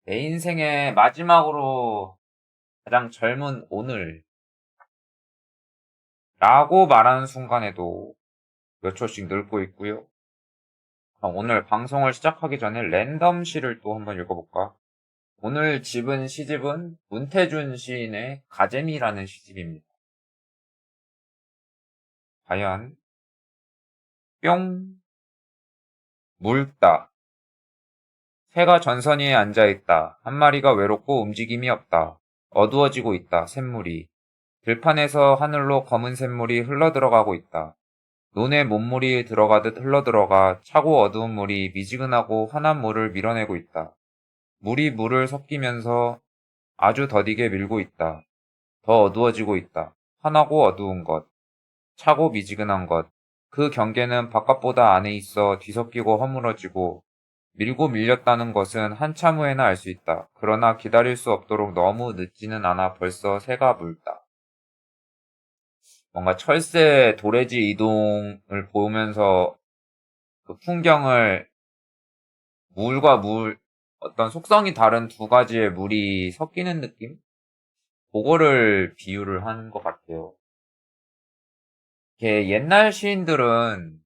내 인생의 마지막으로 가장 젊은 오늘 라고 말하는 순간에도 몇 초씩 늙고 있고요. 그럼 오늘 방송을 시작하기 전에 랜덤 시를 또 한번 읽어볼까? 오늘 집은 시집은 문태준 시인의 가재미라는 시집입니다. 과연 뿅 묽다 새가 전선위에 앉아있다. 한 마리가 외롭고 움직임이 없다. 어두워지고 있다. 샘물이 들판에서 하늘로 검은 샘물이 흘러들어가고 있다. 논의 몸물이 들어가듯 흘러들어가 차고 어두운 물이 미지근하고 환한 물을 밀어내고 있다. 물이 물을 섞이면서 아주 더디게 밀고 있다. 더 어두워지고 있다. 환하고 어두운 것, 차고 미지근한 것. 그 경계는 바깥보다 안에 있어 뒤섞이고 허물어지고 밀고 밀렸다는 것은 한참 후에나 알 수 있다. 그러나 기다릴 수 없도록 너무 늦지는 않아 벌써 새가 물다. 뭔가 철새 도래지 이동을 보면서 그 풍경을 물과 물, 어떤 속성이 다른 두 가지의 물이 섞이는 느낌? 그거를 비유를 하는 것 같아요. 이게 옛날 시인들은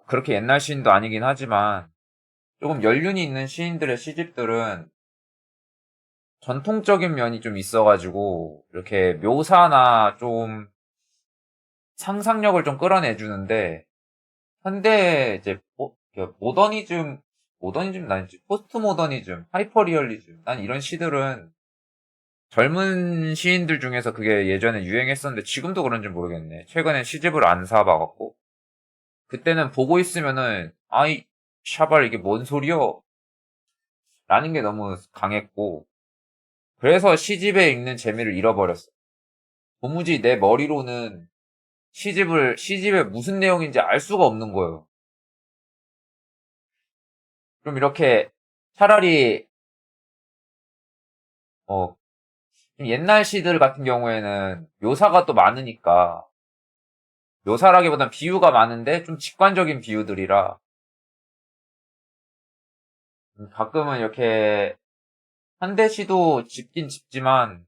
그렇게 옛날 시인도 아니긴 하지만 조금 연륜이 있는 시인들의 시집들은 전통적인 면이 좀 있어가지고 이렇게 묘사나 좀 상상력을 좀 끌어내주는데 현대 이제 모더니즘 난 포스트 모더니즘, 하이퍼 리얼리즘 난 이런 시들은 젊은 시인들 중에서 그게 예전에 유행했었는데 지금도 그런지 모르겠네. 최근에 시집을 안 사봐갖고 그때는 보고 있으면은 아이 샤발 이게 뭔 소리여? 라는 게 너무 강했고 그래서 시집에 읽는 재미를 잃어버렸어. 도무지 내 머리로는 시집에 무슨 내용인지 알 수가 없는 거예요. 좀 이렇게 차라리 어, 좀 옛날 시들 같은 경우에는 묘사가 또 많으니까 묘사라기보단 비유가 많은데 좀 직관적인 비유들이라 가끔은 이렇게 한대 시도 짚긴 짚지만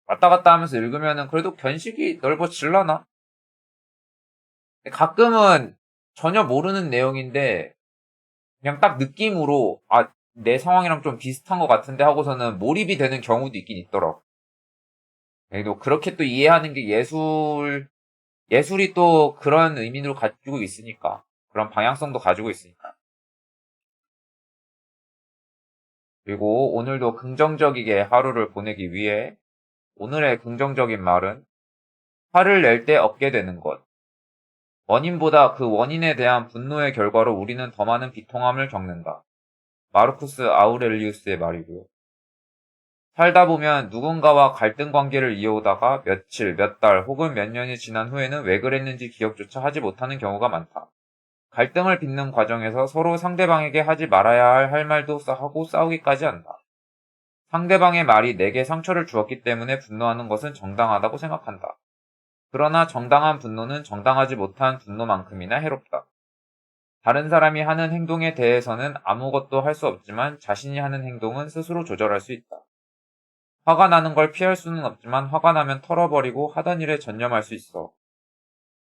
왔다 갔다 하면서 읽으면은 그래도 견식이 넓어질라나? 가끔은 전혀 모르는 내용인데 그냥 딱 느낌으로 아, 내 상황이랑 좀 비슷한 것 같은데 하고서는 몰입이 되는 경우도 있긴 있더라고. 그래도 그렇게 또 이해하는 게 예술이 또 그런 의미를 가지고 있으니까. 그런 방향성도 가지고 있으니까. 그리고 오늘도 긍정적이게 하루를 보내기 위해 오늘의 긍정적인 말은 화를 낼 때 얻게 되는 것. 원인보다 그 원인에 대한 분노의 결과로 우리는 더 많은 비통함을 겪는다. 마르쿠스 아우렐리우스의 말이고요. 살다 보면 누군가와 갈등 관계를 이어오다가 며칠, 몇 달 혹은 몇 년이 지난 후에는 왜 그랬는지 기억조차 하지 못하는 경우가 많다. 갈등을 빚는 과정에서 서로 상대방에게 하지 말아야 할 말도 하고 싸우기까지 한다. 상대방의 말이 내게 상처를 주었기 때문에 분노하는 것은 정당하다고 생각한다. 그러나 정당한 분노는 정당하지 못한 분노만큼이나 해롭다. 다른 사람이 하는 행동에 대해서는 아무것도 할 수 없지만 자신이 하는 행동은 스스로 조절할 수 있다. 화가 나는 걸 피할 수는 없지만 화가 나면 털어버리고 하던 일에 전념할 수 있어.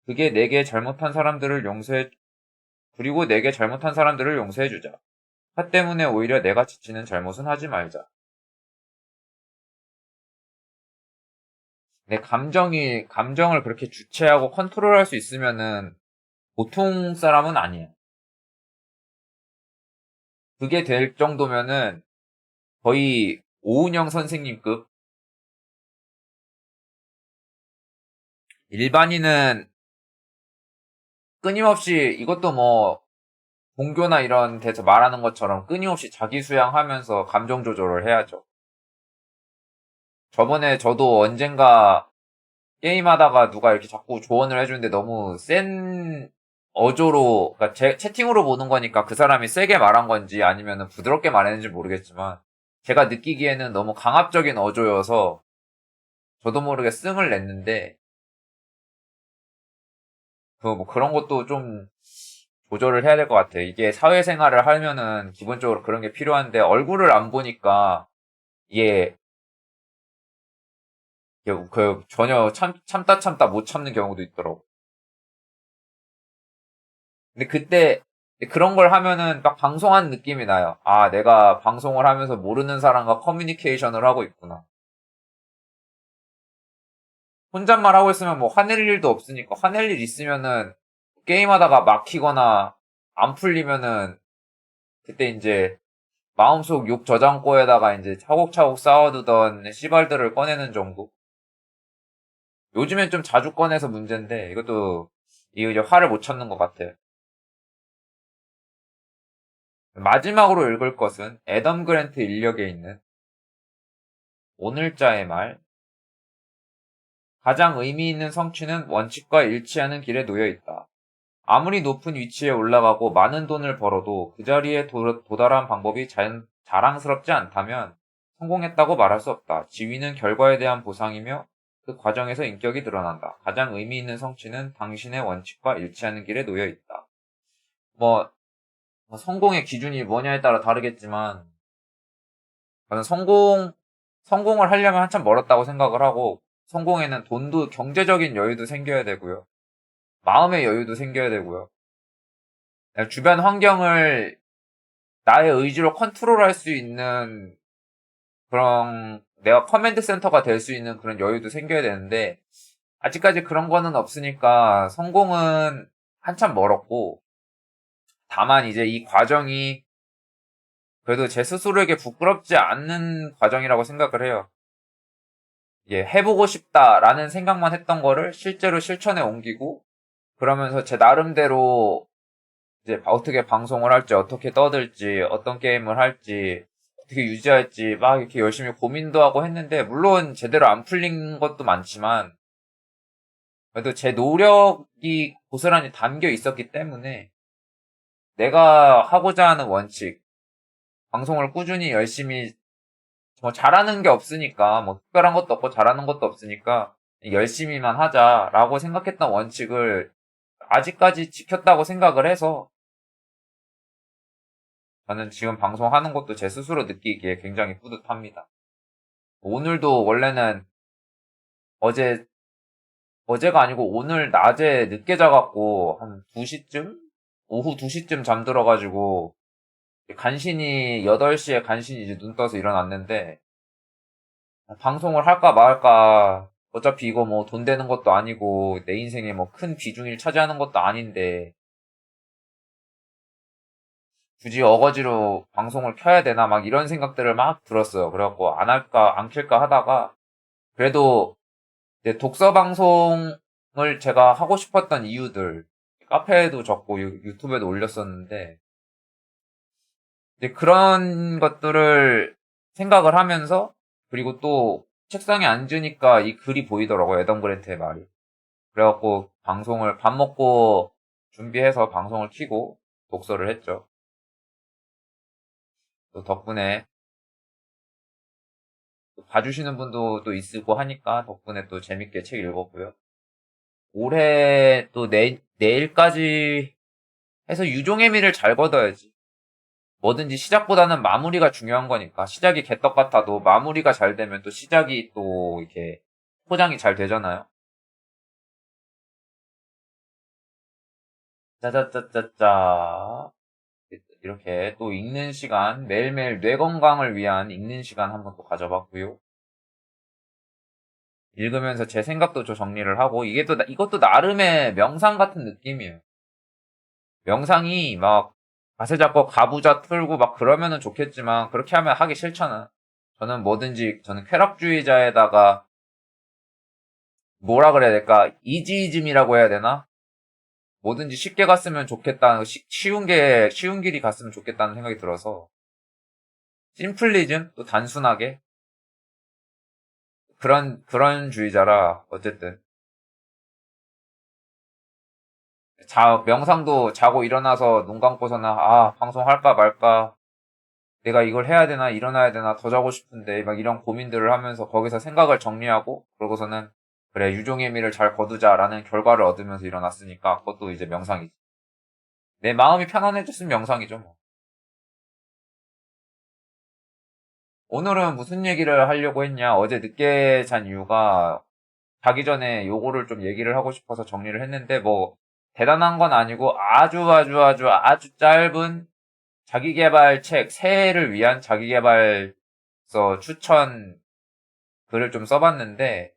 그게 그리고 내게 잘못한 사람들을 용서해주자. 화 때문에 오히려 내가 지치는 잘못은 하지 말자. 내 감정을 그렇게 주체하고 컨트롤할 수 있으면은 보통 사람은 아니야. 그게 될 정도면은 거의 오은영 선생님급. 일반인은 끊임없이 이것도 뭐 종교나 이런 데서 말하는 것처럼 끊임없이 자기 수양하면서 감정 조절을 해야죠. 저번에 저도 언젠가 게임하다가 누가 이렇게 자꾸 조언을 해주는데 너무 센 어조로, 그러니까 채팅으로 보는 거니까 그 사람이 세게 말한 건지 아니면 부드럽게 말했는지 모르겠지만 제가 느끼기에는 너무 강압적인 어조여서 저도 모르게 씀을 냈는데 뭐 그런 것도 좀 조절을 해야 될 것 같아. 이게 사회생활을 하면은 기본적으로 그런 게 필요한데 얼굴을 안 보니까 이게 그 전혀 참다 못 참는 경우도 있더라고. 근데 그때 그런 걸 하면은 딱 방송한 느낌이 나요. 아, 내가 방송을 하면서 모르는 사람과 커뮤니케이션을 하고 있구나. 혼잣말 하고 있으면 뭐 화낼 일도 없으니까 화낼 일 있으면은 게임하다가 막히거나 안 풀리면은 그때 이제 마음속 욕 저장고에다가 이제 차곡차곡 쌓아두던 씨발들을 꺼내는 정도? 요즘엔 좀 자주 꺼내서 문제인데 이것도 이제 화를 못 참는 것 같아요. 마지막으로 읽을 것은 애덤 그랜트 인력에 있는 오늘자의 말. 가장 의미 있는 성취는 원칙과 일치하는 길에 놓여 있다. 아무리 높은 위치에 올라가고 많은 돈을 벌어도 그 자리에 도달한 방법이 자랑스럽지 않다면 성공했다고 말할 수 없다. 지위는 결과에 대한 보상이며 그 과정에서 인격이 드러난다. 가장 의미 있는 성취는 당신의 원칙과 일치하는 길에 놓여 있다. 뭐, 성공의 기준이 뭐냐에 따라 다르겠지만, 저는 성공을 하려면 한참 멀었다고 생각을 하고, 성공에는 돈도, 경제적인 여유도 생겨야 되고요. 마음의 여유도 생겨야 되고요. 주변 환경을 나의 의지로 컨트롤할 수 있는 그런 내가 커맨드 센터가 될 수 있는 그런 여유도 생겨야 되는데 아직까지 그런 거는 없으니까 성공은 한참 멀었고 다만 이제 이 과정이 그래도 제 스스로에게 부끄럽지 않는 과정이라고 생각을 해요. 예, 해보고 싶다라는 생각만 했던 거를 실제로 실천에 옮기고 그러면서 제 나름대로 이제 어떻게 방송을 할지, 어떻게 떠들지, 어떤 게임을 할지, 어떻게 유지할지 막 이렇게 열심히 고민도 하고 했는데 물론 제대로 안 풀린 것도 많지만 그래도 제 노력이 고스란히 담겨 있었기 때문에 내가 하고자 하는 원칙, 방송을 꾸준히 열심히 뭐 잘하는 게 없으니까 뭐 특별한 것도 없고 잘하는 것도 없으니까 열심히만 하자라고 생각했던 원칙을 아직까지 지켰다고 생각을 해서 저는 지금 방송하는 것도 제 스스로 느끼기에 굉장히 뿌듯합니다. 오늘도 원래는 어제, 어제가 아니고 오늘 낮에 늦게 자갖고 한 2시쯤? 오후 2시쯤 잠들어가지고 간신히 8시에 간신히 이제 눈 떠서 일어났는데 방송을 할까 말까 어차피 이거 뭐 돈 되는 것도 아니고 내 인생에 뭐 큰 비중을 차지하는 것도 아닌데 굳이 어거지로 방송을 켜야 되나 막 이런 생각들을 막 들었어요. 그래갖고 안 할까 안 켤까 하다가 그래도 이제 독서 방송을 제가 하고 싶었던 이유들 카페에도 적고 유튜브에도 올렸었는데 이제 그런 것들을 생각을 하면서 그리고 또 책상에 앉으니까 이 글이 보이더라고요. 애덤 그랜트의 말이. 그래갖고 방송을 밥 먹고 준비해서 방송을 켜고 독서를 했죠. 또 덕분에 또 봐주시는 분도 또 있고 하니까 덕분에 또 재밌게 책 읽었고요. 올해 또 내일까지 해서 유종의 미를 잘 걷어야지. 뭐든지 시작보다는 마무리가 중요한 거니까. 시작이 개떡 같아도 마무리가 잘 되면 또 시작이 또 이렇게 포장이 잘 되잖아요. 짜자짜짜짜. 이렇게 또 읽는 시간, 매일매일 뇌 건강을 위한 읽는 시간 한번 또 가져봤고요. 읽으면서 제 생각도 좀 정리를 하고, 이것도 나름의 명상 같은 느낌이에요. 명상이 막 자세 잡고 가부좌 틀고 막 그러면은 좋겠지만, 그렇게 하면 하기 싫잖아. 저는 쾌락주의자에다가 뭐라 그래야 될까? 이지이즘이라고 해야 되나? 뭐든지 쉽게 갔으면 좋겠다는, 쉬운 길이 갔으면 좋겠다는 생각이 들어서, 심플리즘? 또 단순하게? 그런 주의자라, 어쨌든. 명상도 자고 일어나서 눈 감고서는, 아, 방송할까 말까, 내가 이걸 해야 되나, 일어나야 되나, 더 자고 싶은데, 막 이런 고민들을 하면서 거기서 생각을 정리하고, 그러고서는, 그래, 유종의 미를 잘 거두자라는 결과를 얻으면서 일어났으니까, 그것도 이제 명상이지. 내 마음이 편안해졌으면 명상이죠, 뭐. 오늘은 무슨 얘기를 하려고 했냐? 어제 늦게 잔 이유가 자기 전에 요거를 좀 얘기를 하고 싶어서 정리를 했는데 뭐 대단한 건 아니고 아주 짧은 자기계발 책, 새해를 위한 자기계발서 추천 글을 좀 써봤는데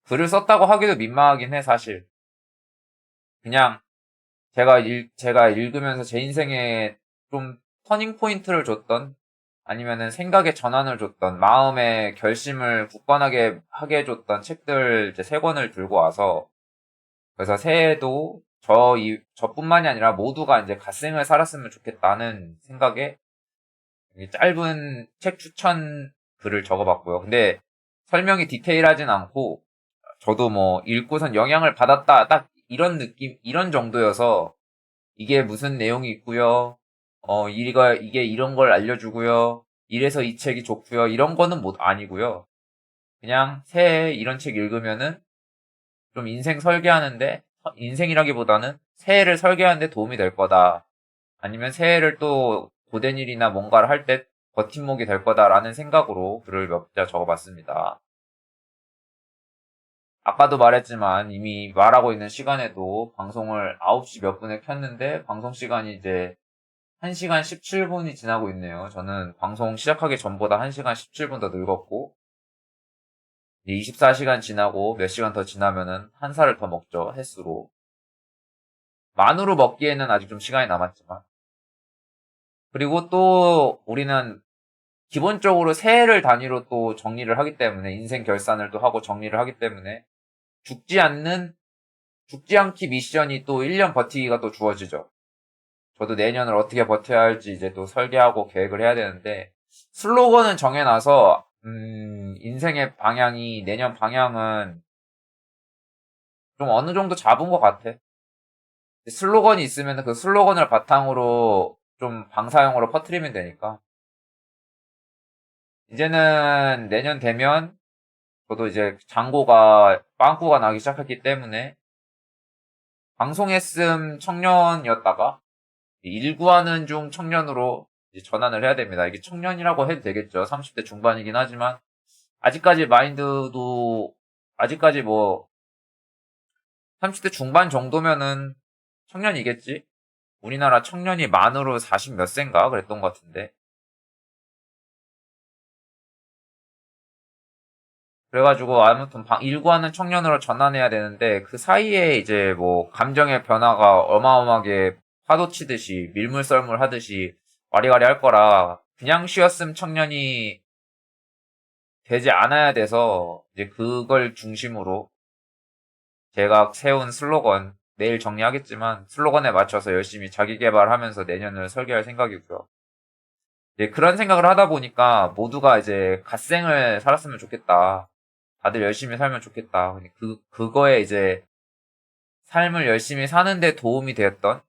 글을 썼다고 하기도 민망하긴 해, 사실. 그냥 제가 읽으면서 제 인생에 좀 터닝 포인트를 줬던 아니면은 생각의 전환을 줬던 마음의 결심을 굳건하게 하게 해줬던 책들 이제 세 권을 들고 와서 그래서 새해에도 저뿐만이 아니라 모두가 이제 갓생을 살았으면 좋겠다는 생각에 짧은 책 추천 글을 적어봤고요. 근데 설명이 디테일하진 않고 저도 뭐 읽고선 영향을 받았다 딱 이런 느낌 이런 정도여서 이게 무슨 내용이 있고요. 이게 이런 걸 알려주고요. 이래서 이 책이 좋고요. 이런 거는 못 아니고요. 그냥 새해 이런 책 읽으면은 좀 인생 설계하는데 인생이라기보다는 새해를 설계하는데 도움이 될 거다. 아니면 새해를 또 고된 일이나 뭔가를 할 때 버팀목이 될 거다라는 생각으로 글을 몇 자 적어봤습니다. 아까도 말했지만 이미 말하고 있는 시간에도 방송을 9시 몇 분에 켰는데 방송 시간이 이제 1시간 17분이 지나고 있네요. 저는 방송 시작하기 전보다 1시간 17분 더 늙었고 24시간 지나고 몇 시간 더 지나면은 한 살을 더 먹죠. 횟수로. 만으로 먹기에는 아직 좀 시간이 남았지만. 그리고 또 우리는 기본적으로 새해를 단위로 또 정리를 하기 때문에 인생 결산을 또 하고 정리를 하기 때문에 죽지 않는 죽지 않기 미션이 또 1년 버티기가 또 주어지죠. 저도 내년을 어떻게 버텨야 할지 이제 또 설계하고 계획을 해야 되는데 슬로건은 정해놔서 인생의 방향이 내년 방향은 좀 어느 정도 잡은 것 같아. 슬로건이 있으면 그 슬로건을 바탕으로 좀 방사형으로 퍼뜨리면 되니까. 이제는 내년 되면 저도 이제 장고가 빵꾸가 나기 시작했기 때문에 방송했음 청년이었다가 일구하는 중 청년으로 이제 전환을 해야 됩니다. 이게 청년이라고 해도 되겠죠. 30대 중반이긴 하지만 아직까지 마인드도 아직까지 뭐 30대 중반 정도면은 청년이겠지? 우리나라 청년이 만으로 40 몇 세인가 그랬던 것 같은데. 그래가지고 아무튼 일구하는 청년으로 전환해야 되는데 그 사이에 이제 뭐 감정의 변화가 어마어마하게 파도 치듯이 밀물썰물 하듯이 와리가리 할 거라 그냥 쉬었음 청년이 되지 않아야 돼서 이제 그걸 중심으로 제가 세운 슬로건 내일 정리하겠지만 슬로건에 맞춰서 열심히 자기 개발하면서 내년을 설계할 생각이고요. 이제 그런 생각을 하다 보니까 모두가 이제 갓생을 살았으면 좋겠다. 다들 열심히 살면 좋겠다. 그거에 이제 삶을 열심히 사는데 도움이 되었던,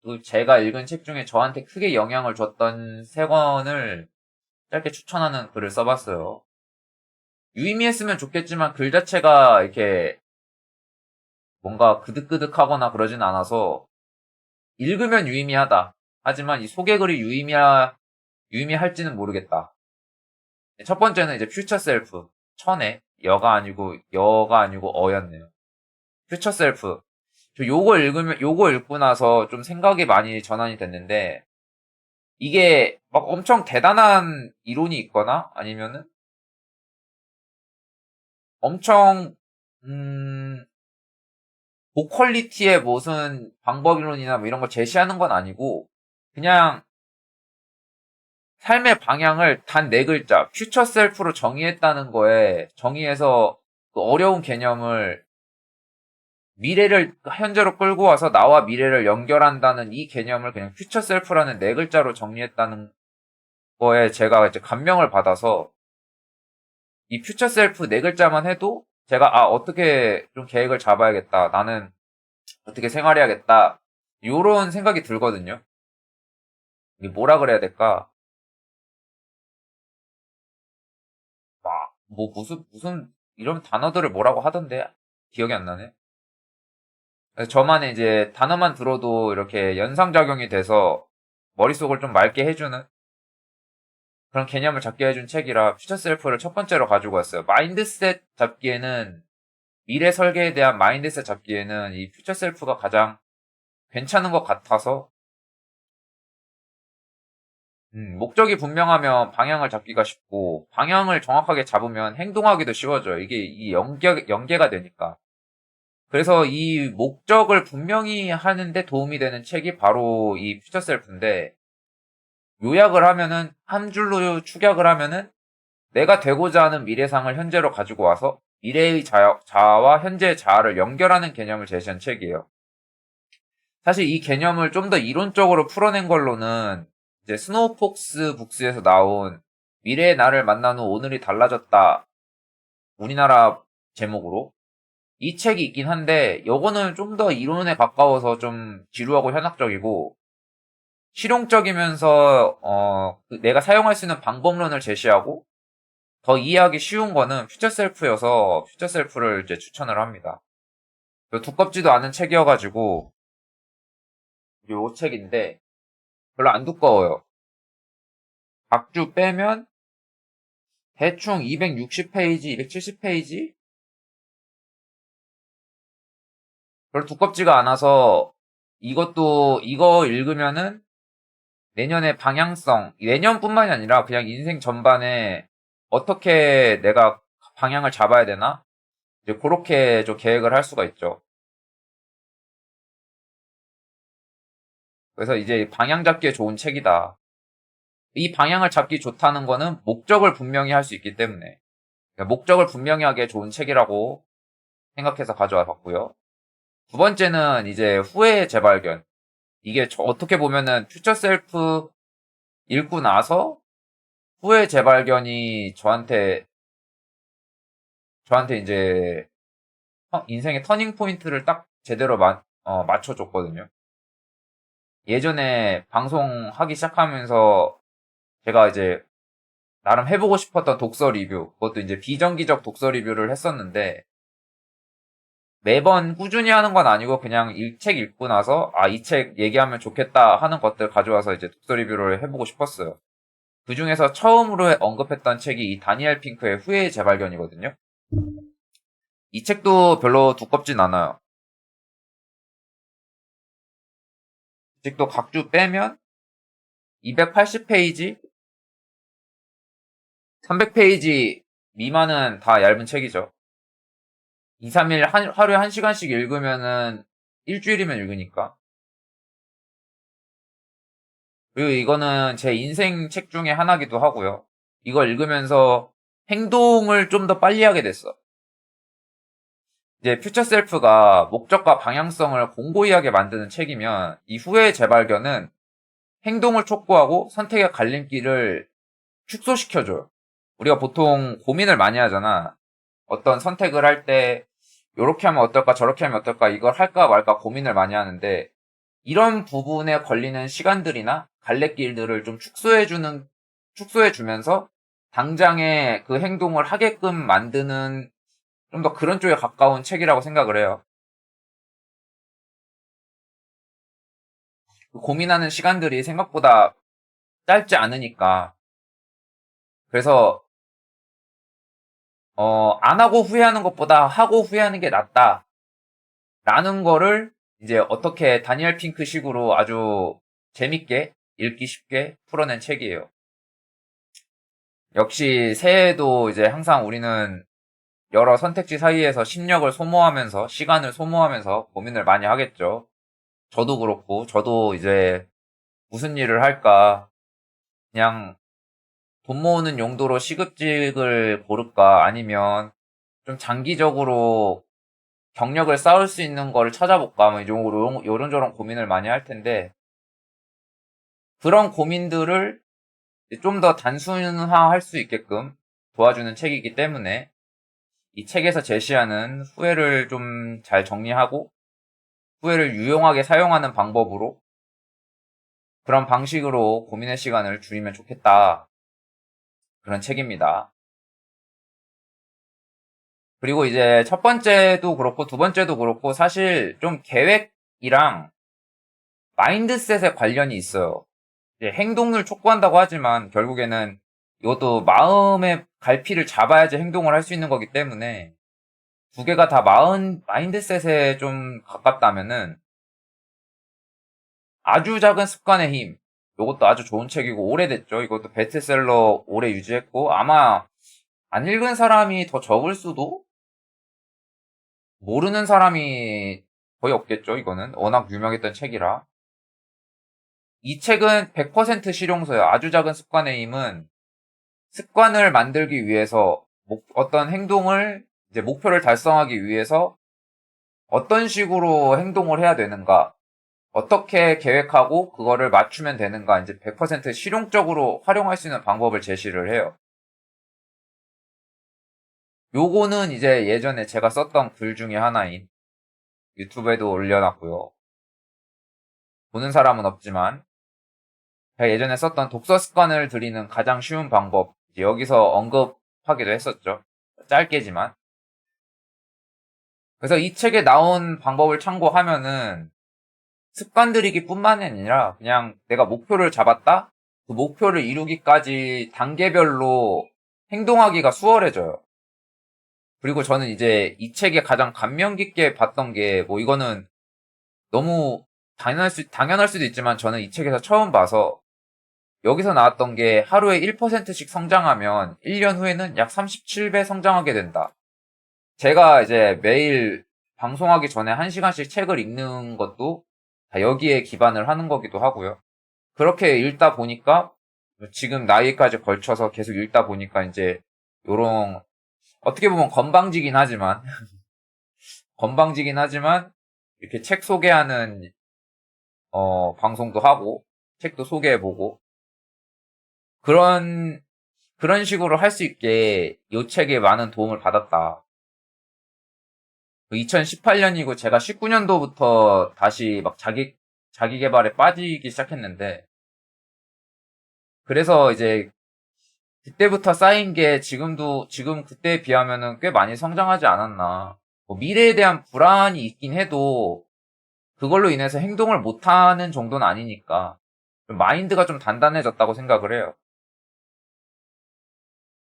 또 제가 읽은 책 중에 저한테 크게 영향을 줬던 세 권을 짧게 추천하는 글을 써봤어요. 유의미했으면 좋겠지만 글 자체가 이렇게 뭔가 그득그득하거나 그러진 않아서 읽으면 유의미하다. 하지만 이 소개글이 유의미할지는 모르겠다. 첫 번째는 이제 퓨처 셀프. 천에 여가 아니고 어였네요. 퓨처 셀프. 요거 읽고 나서 좀 생각이 많이 전환이 됐는데, 이게 막 엄청 대단한 이론이 있거나, 아니면은 엄청, 음, 고퀄리티의 무슨 방법이론이나 뭐 이런 걸 제시하는 건 아니고, 그냥 삶의 방향을 단 네 글자, 퓨처 셀프로 정의했다는 거에, 정의해서 그 어려운 개념을 미래를 현재로 끌고 와서 나와 미래를 연결한다는 이 개념을 그냥 퓨처 셀프라는 네 글자로 정리했다는 거에 제가 이제 감명을 받아서 이 퓨처 셀프 네 글자만 해도 제가 어떻게 좀 계획을 잡아야겠다. 나는 어떻게 생활해야겠다. 요런 생각이 들거든요. 이게 뭐라 그래야 될까? 뭐 무슨 이런 단어들을 뭐라고 하던데 기억이 안 나네. 그래서 저만의 이제 단어만 들어도 이렇게 연상작용이 돼서 머릿속을 좀 맑게 해주는 그런 개념을 잡게 해준 책이라 퓨처 셀프를 첫 번째로 가지고 왔어요. 마인드셋 잡기에는 미래 설계에 대한 마인드셋 잡기에는 이 퓨처 셀프가 가장 괜찮은 것 같아서 목적이 분명하면 방향을 잡기가 쉽고 방향을 정확하게 잡으면 행동하기도 쉬워져요. 이게 이 연계가 되니까. 그래서 이 목적을 분명히 하는데 도움이 되는 책이 바로 이 퓨처 셀프인데 요약을 하면은 한 줄로 축약을 하면은 내가 되고자 하는 미래상을 현재로 가지고 와서 미래의 자아와 현재의 자아를 연결하는 개념을 제시한 책이에요. 사실 이 개념을 좀 더 이론적으로 풀어낸 걸로는 이제 스노우폭스 북스에서 나온 미래의 나를 만난 후 오늘이 달라졌다. 우리나라 제목으로 이 책이 있긴 한데 요거는 좀 더 이론에 가까워서 좀 지루하고 현학적이고 실용적이면서 내가 사용할 수 있는 방법론을 제시하고 더 이해하기 쉬운 거는 퓨처 셀프여서 퓨처 셀프를 이제 추천을 합니다. 두껍지도 않은 책이어가지고 요 책인데 별로 안 두꺼워요. 각주 빼면 대충 260페이지, 270페이지? 별로 두껍지가 않아서 이거 읽으면은 내년의 방향성, 내년뿐만이 아니라 그냥 인생 전반에 어떻게 내가 방향을 잡아야 되나? 이제 그렇게 좀 계획을 할 수가 있죠. 그래서 이제 방향 잡기에 좋은 책이다. 이 방향을 잡기 좋다는 거는 목적을 분명히 할 수 있기 때문에 그러니까 목적을 분명히 하기에 좋은 책이라고 생각해서 가져와 봤고요. 두 번째는 이제 후회의 재발견. 이게 어떻게 보면은 퓨처 셀프 읽고 나서 후회 재발견이 저한테 이제 인생의 터닝 포인트를 딱 제대로 맞춰줬거든요. 예전에 방송하기 시작하면서 제가 이제 나름 해보고 싶었던 독서 리뷰, 그것도 이제 비정기적 독서 리뷰를 했었는데 매번 꾸준히 하는 건 아니고 그냥 책 읽고 나서 이 책 얘기하면 좋겠다 하는 것들 가져와서 이제 독서 리뷰를 해보고 싶었어요. 그 중에서 처음으로 언급했던 책이 이 다니엘 핑크의 후회의 재발견이거든요. 이 책도 별로 두껍진 않아요. 이 책도 각주 빼면 280페이지, 300페이지 미만은 다 얇은 책이죠. 2, 3일 하루에 1시간씩 읽으면은 일주일이면 읽으니까. 그리고 이거는 제 인생 책 중에 하나기도 하고요. 이걸 읽으면서 행동을 좀 더 빨리 하게 됐어. 이제 퓨처 셀프가 목적과 방향성을 공고히 하게 만드는 책이면 이 후회의 재발견은 행동을 촉구하고 선택의 갈림길을 축소시켜줘요. 우리가 보통 고민을 많이 하잖아. 어떤 선택을 할 때 이렇게 하면 어떨까 저렇게 하면 어떨까 이걸 할까 말까 고민을 많이 하는데 이런 부분에 걸리는 시간들이나 갈래길들을 좀 축소해주면서 당장에 그 행동을 하게끔 만드는 좀 더 그런 쪽에 가까운 책이라고 생각을 해요. 고민하는 시간들이 생각보다 짧지 않으니까. 그래서, 안 하고 후회하는 것보다 하고 후회하는 게 낫다. 라는 거를 이제 어떻게 다니엘 핑크 식으로 아주 재밌게 읽기 쉽게 풀어낸 책이에요. 역시 새해에도 이제 항상 우리는 여러 선택지 사이에서 심력을 소모하면서 시간을 소모하면서 고민을 많이 하겠죠. 저도 그렇고 저도 이제 무슨 일을 할까 그냥 돈 모으는 용도로 시급직을 고를까 아니면 좀 장기적으로 경력을 쌓을 수 있는 거를 찾아볼까 뭐 요런저런 고민을 많이 할 텐데 그런 고민들을 좀 더 단순화할 수 있게끔 도와주는 책이기 때문에 이 책에서 제시하는 후회를 좀 잘 정리하고 후회를 유용하게 사용하는 방법으로 그런 방식으로 고민의 시간을 줄이면 좋겠다. 그런 책입니다. 그리고 이제 첫 번째도 그렇고 두 번째도 그렇고 사실 좀 계획이랑 마인드셋에 관련이 있어요. 이제 행동을 촉구한다고 하지만 결국에는 이것도 마음의 갈피를 잡아야지 행동을 할 수 있는 거기 때문에 두 개가 다 마인드셋에 좀 가깝다면은 아주 작은 습관의 힘. 이것도 아주 좋은 책이고 오래됐죠. 이것도 베스트셀러 오래 유지했고 아마 안 읽은 사람이 더 적을 수도 모르는 사람이 거의 없겠죠. 이거는 워낙 유명했던 책이라. 이 책은 100% 실용서예요. 아주 작은 습관의 힘은 습관을 만들기 위해서 어떤 행동을 이제 목표를 달성하기 위해서 어떤 식으로 행동을 해야 되는가, 어떻게 계획하고 그거를 맞추면 되는가 이제 100% 실용적으로 활용할 수 있는 방법을 제시를 해요. 요거는 이제 예전에 제가 썼던 글 중에 하나인 유튜브에도 올려놨고요. 보는 사람은 없지만 제가 예전에 썼던 독서 습관을 들이는 가장 쉬운 방법 여기서 언급하기도 했었죠. 짧게지만. 그래서 이 책에 나온 방법을 참고하면은 습관 들이기 뿐만이 아니라 그냥 내가 목표를 잡았다? 그 목표를 이루기까지 단계별로 행동하기가 수월해져요. 그리고 저는 이제 이 책에 가장 감명 깊게 봤던 게 뭐 이거는 너무 당연할 수도 있지만 저는 이 책에서 처음 봐서 여기서 나왔던 게 하루에 1%씩 성장하면 1년 후에는 약 37배 성장하게 된다. 제가 이제 매일 방송하기 전에 1시간씩 책을 읽는 것도 다 여기에 기반을 하는 거기도 하고요. 그렇게 읽다 보니까 지금 나이까지 걸쳐서 계속 읽다 보니까 이제 요런 어떻게 보면 건방지긴 하지만 이렇게 책 소개하는 방송도 하고 책도 소개해보고 그런 식으로 할 수 있게 이 책에 많은 도움을 받았다. 2018년이고 제가 19년도부터 다시 막 자기 개발에 빠지기 시작했는데 그래서 이제 그때부터 쌓인 게 지금 그때에 비하면은 꽤 많이 성장하지 않았나. 뭐 미래에 대한 불안이 있긴 해도 그걸로 인해서 행동을 못하는 정도는 아니니까 좀 마인드가 좀 단단해졌다고 생각을 해요.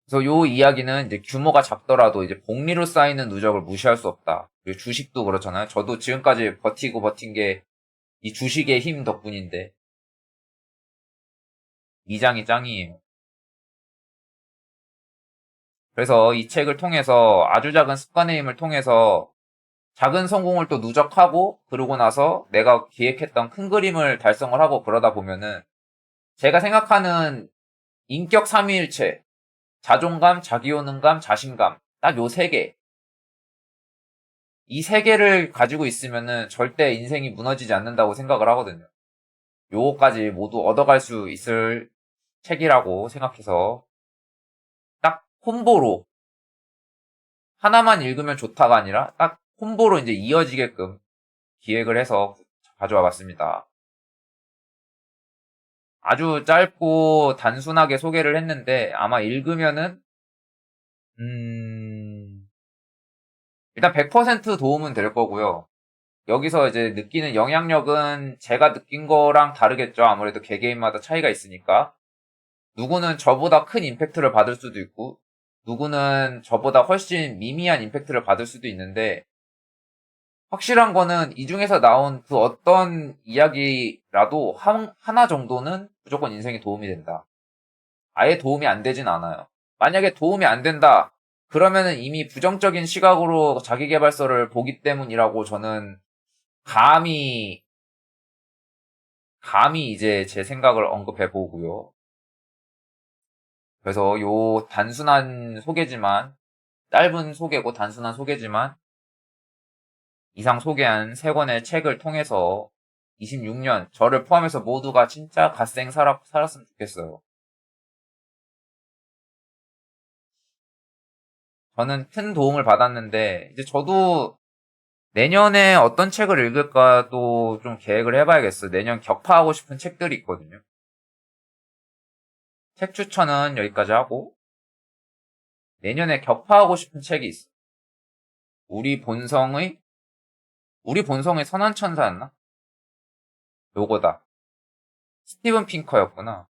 그래서 요 이야기는 이제 규모가 작더라도 이제 복리로 쌓이는 누적을 무시할 수 없다. 그리고 주식도 그렇잖아요. 저도 지금까지 버티고 버틴 게 이 주식의 힘 덕분인데 이장이 짱이에요. 그래서 이 책을 통해서 아주 작은 습관의 힘을 통해서 작은 성공을 또 누적하고 그러고 나서 내가 기획했던 큰 그림을 달성을 하고 그러다 보면은 제가 생각하는 인격 삼위일체 자존감, 자기효능감, 자신감 딱 요 세 개. 이 세 개를 가지고 있으면은 절대 인생이 무너지지 않는다고 생각을 하거든요. 요거까지 모두 얻어갈 수 있을 책이라고 생각해서 딱 콤보로 하나만 읽으면 좋다가 아니라 딱 콤보로 이제 이어지게끔 기획을 해서 가져와 봤습니다. 아주 짧고 단순하게 소개를 했는데 아마 읽으면은 일단 100% 도움은 될 거고요. 여기서 이제 느끼는 영향력은 제가 느낀 거랑 다르겠죠. 아무래도 개개인마다 차이가 있으니까. 누구는 저보다 큰 임팩트를 받을 수도 있고, 누구는 저보다 훨씬 미미한 임팩트를 받을 수도 있는데, 확실한 거는 이 중에서 나온 그 어떤 이야기라도 하나 정도는 무조건 인생에 도움이 된다. 아예 도움이 안 되진 않아요. 만약에 도움이 안 된다. 그러면은 이미 부정적인 시각으로 자기계발서를 보기 때문이라고 저는 감히, 감히 이제 제 생각을 언급해 보고요. 그래서 요 단순한 소개지만, 짧은 소개고 단순한 소개지만, 이상 소개한 세 권의 책을 통해서 26년, 저를 포함해서 모두가 진짜 갓생 살았으면 좋겠어요. 저는 큰 도움을 받았는데, 이제 저도 내년에 어떤 책을 읽을까도 좀 계획을 해봐야겠어요. 내년 격파하고 싶은 책들이 있거든요. 책 추천은 여기까지 하고, 내년에 격파하고 싶은 책이 있어. 우리 본성의, 우리 본성의 선한천사였나? 요거다. 스티븐 핑커였구나.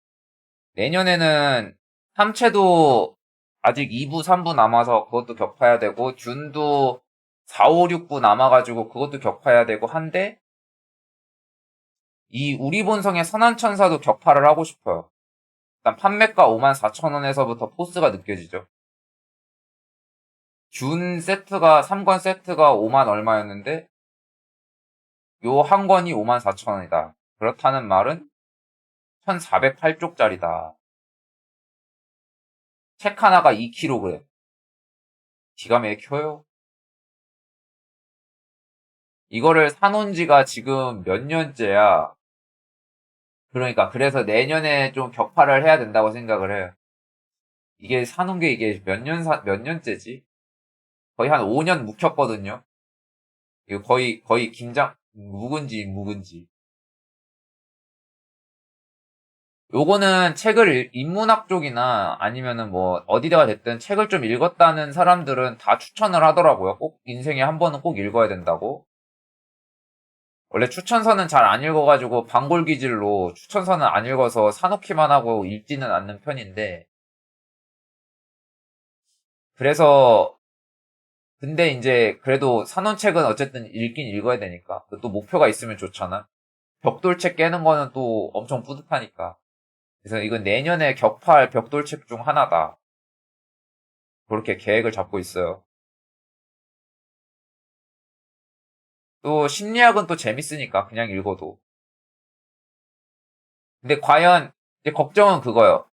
내년에는 삼체도 아직 2부, 3부 남아서 그것도 격파해야 되고, 듄도 4, 5, 6부 남아가지고 그것도 격파해야 되고 한데, 이 우리 본성의 선한천사도 격파를 하고 싶어요. 일단 판매가 54,000원에서부터 포스가 느껴지죠. 준 세트가, 3권 세트가 5만 얼마였는데, 요 한 권이 54,000원이다. 그렇다는 말은 1408쪽짜리다. 책 하나가 2kg. 기가 막혀요. 이거를 사놓은 지가 지금 몇 년째야. 그러니까, 그래서 내년에 좀 격파를 해야 된다고 생각을 해요. 이게 사놓은 게 이게 몇 년째지? 거의 한 5년 묵혔거든요. 이거 거의 묵은지. 요거는 책을 인문학 쪽이나 아니면은 뭐 어디다가 됐든 책을 좀 읽었다는 사람들은 다 추천을 하더라고요. 꼭 인생에 한 번은 꼭 읽어야 된다고. 원래 추천서는 잘 안 읽어가지고 방골기질로 추천서는 안 읽어서 사놓기만 하고 읽지는 않는 편인데, 그래서 근데 이제 그래도 사놓은 책은 어쨌든 읽긴 읽어야 되니까 또 목표가 있으면 좋잖아. 벽돌책 깨는 거는 또 엄청 뿌듯하니까. 그래서 이건 내년에 격파할 벽돌책 중 하나다. 그렇게 계획을 잡고 있어요. 또 심리학은 또 재밌으니까 그냥 읽어도. 근데 과연 이제 걱정은 그거예요.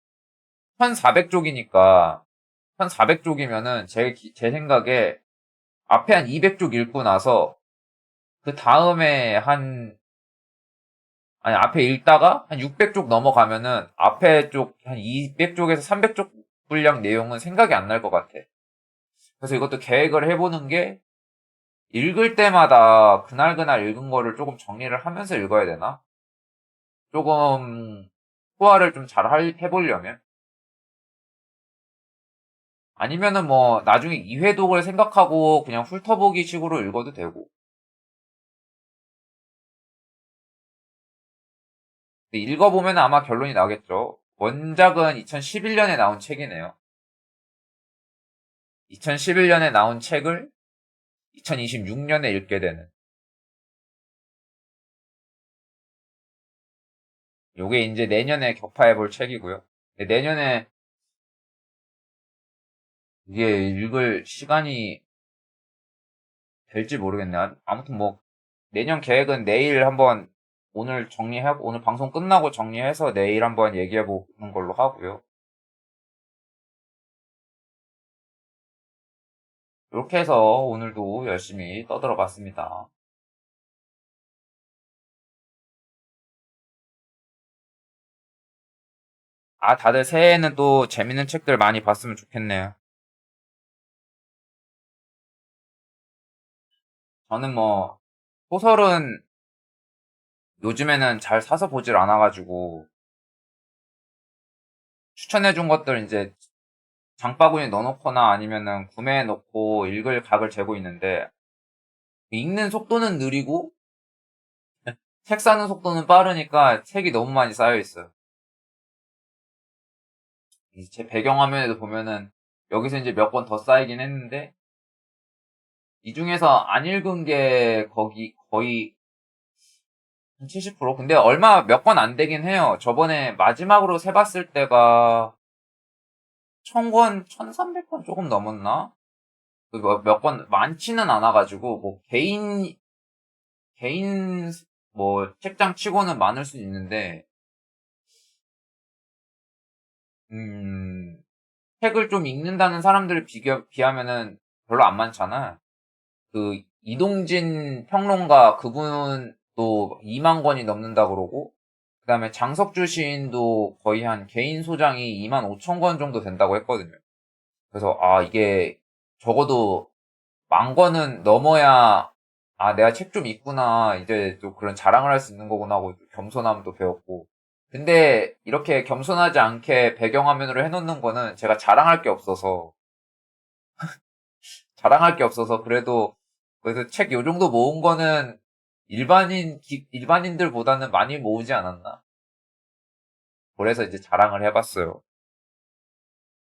1400쪽이니까 1400쪽이면은 제 생각에 앞에 한 200쪽 읽고 나서 그 다음에 아니 앞에 읽다가 한 600쪽 넘어가면은 앞에 쪽 한 200쪽에서 300쪽 분량 내용은 생각이 안 날 것 같아. 그래서 이것도 계획을 해보는 게 읽을 때마다 그날 읽은 거를 조금 정리를 하면서 읽어야 되나? 조금 소화를 좀 잘 해보려면? 아니면은 뭐 나중에 2회독을 생각하고 그냥 훑어보기 식으로 읽어도 되고. 근데 읽어보면 아마 결론이 나겠죠. 원작은 2011년에 나온 책이네요. 2011년에 나온 책을 2026년에 읽게 되는. 요게 이제 내년에 격파해볼 책이고요. 근데 내년에 이게 읽을 시간이 될지 모르겠네. 아무튼 뭐 내년 계획은 내일 한번 오늘 방송 끝나고 정리해서 내일 한번 얘기해 보는 걸로 하고요. 이렇게 해서 오늘도 열심히 떠들어 봤습니다. 아, 다들 새해에는 또 재밌는 책들 많이 봤으면 좋겠네요. 저는 뭐 소설은 요즘에는 잘 사서 보질 않아가지고 추천해준 것들 이제 장바구니에 넣어놓거나 아니면은 구매해놓고 읽을 각을 재고 있는데 읽는 속도는 느리고 책 사는 속도는 빠르니까 책이 너무 많이 쌓여 있어요. 제 배경화면에도 보면은 여기서 이제 몇 권 더 쌓이긴 했는데 이 중에서 안 읽은 게 거의 한 70%? 근데 얼마 몇 권 안 되긴 해요. 저번에 마지막으로 세봤을 때가 1000권, 1300권 조금 넘었나? 몇 권 많지는 않아가지고 뭐 개인 뭐 책장 치고는 많을 수 있는데 음 책을 좀 읽는다는 사람들을 비하면은 별로 안 많잖아. 그 이동진 평론가 그분도 2만 권이 넘는다 그러고 그다음에 장석주 시인도 거의 한 개인 소장이 2만 5천 권 정도 된다고 했거든요. 그래서 아 이게 적어도 10,000권은 넘어야 아 내가 책 좀 읽구나 이제 또 그런 자랑을 할 수 있는 거구나 하고 겸손함도 배웠고 근데 이렇게 겸손하지 않게 배경화면으로 해놓는 거는 제가 자랑할 게 없어서 자랑할 게 없어서 그래도 책 요 정도 모은 거는 일반인들보다는 많이 모으지 않았나. 그래서 이제 자랑을 해봤어요.